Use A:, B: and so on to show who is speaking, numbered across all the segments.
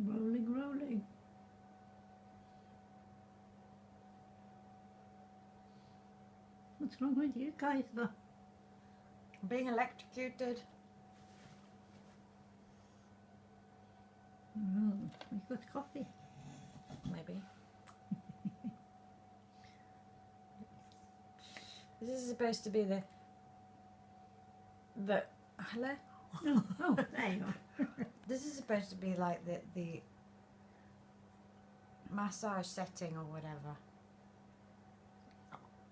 A: Rolling, rolling. What's wrong with you, Kaiser?
B: Being electrocuted.
A: Oh, we got coffee.
B: Maybe. This is supposed to be the hello?
A: Oh, there you are.
B: This is supposed to be like the massage setting or whatever.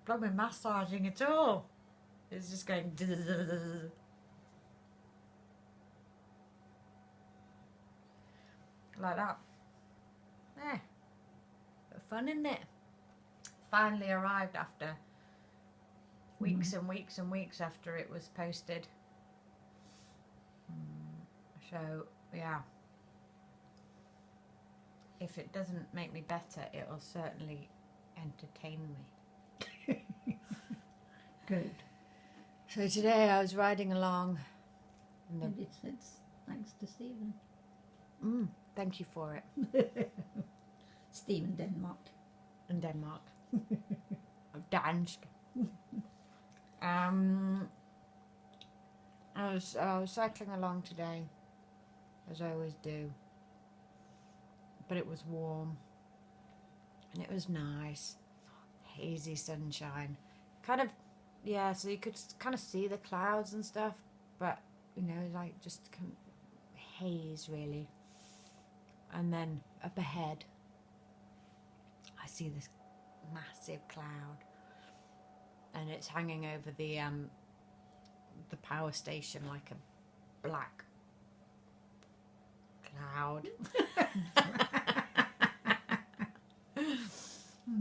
B: Not been massaging at all. It's just going like that. Yeah. Bit fun, isn't it? Finally arrived after weeks and weeks and weeks after it was posted. So, yeah. If it doesn't make me better, it'll certainly entertain me.
A: Good.
B: So today I was riding along.
A: And it's thanks to Stephen.
B: Thank you for it.
A: Stephen Denmark.
B: In Denmark. Of Dansk. I was cycling along today, as I always do. But it was warm. And it was nice. Hazy sunshine. Kind of, yeah, so you could kind of see the clouds and stuff. But, you know, like just kind of haze, really. And then up ahead, I see this massive cloud. And it's hanging over the power station like a black cloud.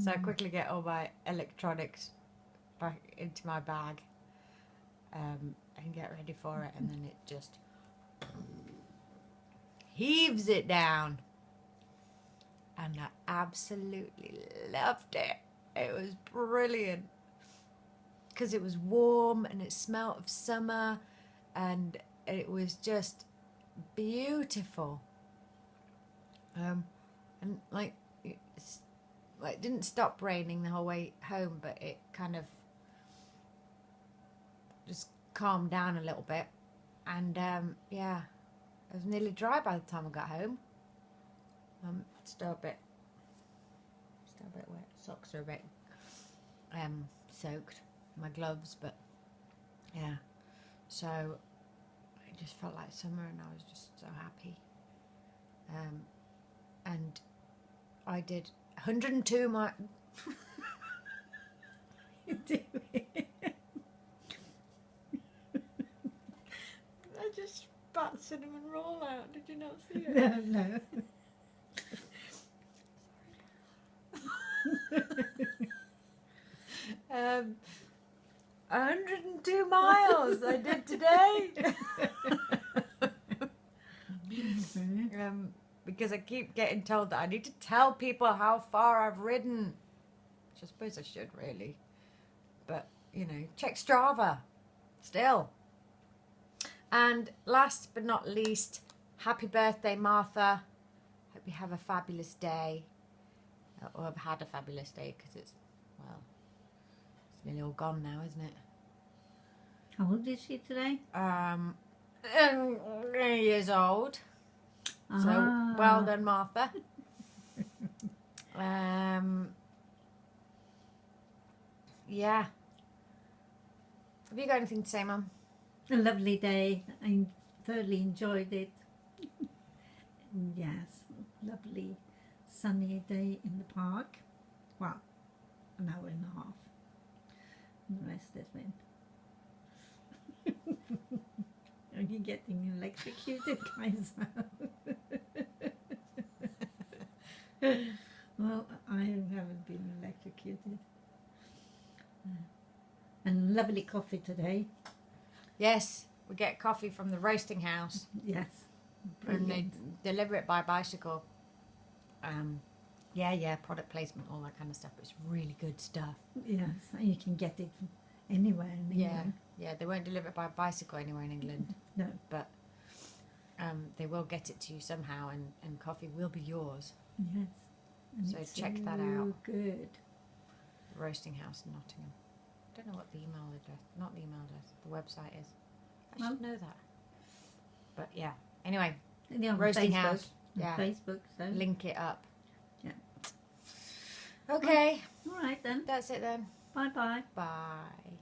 B: So I quickly get all my electronics back into my bag and get ready for it, and then it just heaves it down. And I absolutely loved it. It was brilliant. Because it was warm and it smelled of summer and it was just beautiful. And like it didn't stop raining the whole way home, but it kind of just calmed down a little bit. And yeah, it was nearly dry by the time I got home. Still a bit wet. Socks are a bit soaked. My gloves, but yeah, so it just felt like summer and I was just so happy. And I did 102 miles.
A: You do it.
B: I just spat cinnamon roll out. Did you not see it?
A: No.
B: 102 miles I did today. Because I keep getting told that I need to tell people how far I've ridden. Which I suppose I should, really. But, you know, check Strava. Still. And last but not least, happy birthday, Martha. Hope you have a fabulous day. Or have had a fabulous day, because it's, well, it's nearly all gone now, isn't it?
A: How old is she today?
B: years old. So, well done, Martha. Yeah. Have you got anything to say, Mum?
A: A lovely day. I thoroughly enjoyed it. Yes, lovely sunny day in the park. Well, an hour and a half. And the rest has been. Are you getting electrocuted, Kaiser? Well, I haven't been electrocuted. And lovely coffee today.
B: Yes, we get coffee from the roasting house.
A: Yes.
B: And they
A: Brilliant.
B: deliver it by bicycle. Yeah, product placement, all that kind of stuff. It's really good stuff.
A: Yes, and you can get it anywhere in England.
B: Yeah, they won't deliver it by bicycle anywhere in England.
A: No.
B: But they will get it to you somehow, and coffee will be yours.
A: Yes. And
B: So
A: it's
B: check that
A: so
B: out.
A: good.
B: Roasting House in Nottingham. Don't know what the email address, not the email address, the website is. I
A: Well.
B: should know that. But yeah. Anyway,
A: They're on
B: Roasting
A: Facebook,
B: House.
A: on
B: Yeah.
A: Facebook. So
B: Link it up.
A: Yeah.
B: Okay.
A: all right then.
B: That's it then.
A: Bye bye.
B: Bye.